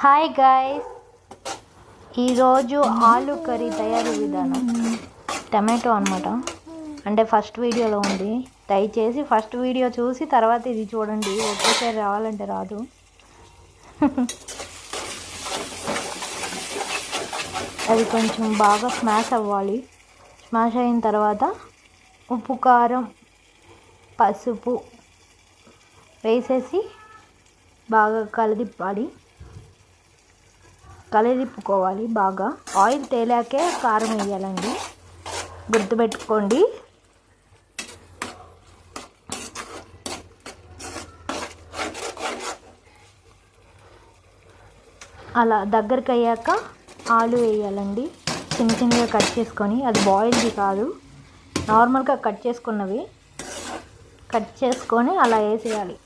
Hi guys, ఈరోజు ఆలు curry తయారీ విధానం. టమాటో అనమాట, అంటే ఫస్ట్ వీడియోలో ఉంది. దయచేసి ఫస్ట్ వీడియో చూసి తర్వాత ఇది చూడండి, ఒకేసారి రావాలంటే రాదు. అది కొంచెం బాగా స్మాష్ అవ్వాలి. స్మాష్ అయిన తర్వాత ఉప్పు, కారం, పసుపు వేసేసి బాగా కలిదిప్పుకోవాలి. బాగా ఆయిల్ తేలాకే కారం వేయాలండి, గుర్తుపెట్టుకోండి. అలా దగ్గరికి అయ్యాక ఆలు వేయాలండి, చిన్న చిన్నగా కట్ చేసుకొని. అది బాయిల్ది కాదు, నార్మల్గా కట్ చేసుకున్నవి కట్ చేసుకొని అలా వేసేయాలి.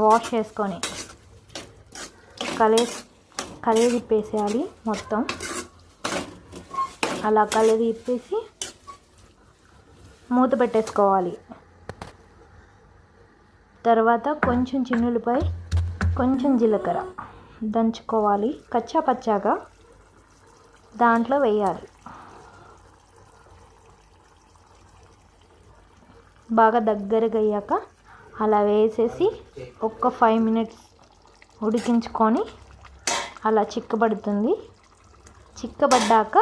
వాష్ చేసుకొని కలిదిప్పేసేయాలి మొత్తం. అలా కలిదిప్పేసి మూత పెట్టేసుకోవాలి. తర్వాత కొంచెం చిన్నులపై కొంచెం జీలకర్ర దంచుకోవాలి, కచ్చా పచ్చాగా దాంట్లో వేయాలి. బాగా దగ్గరగా అయ్యాక అలా వేసేసి ఒక్క 5 minutes ఉడికించుకొని అలా చిక్కబడుతుంది. చిక్కబడ్డాక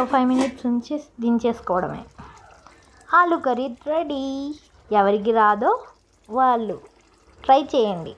ఒక 5 minutes ఉంచి దించేసుకోవడమే. ఆలు కర్రీ రెడీ. ఎవరికి రాదో వాళ్ళు ట్రై చేయండి.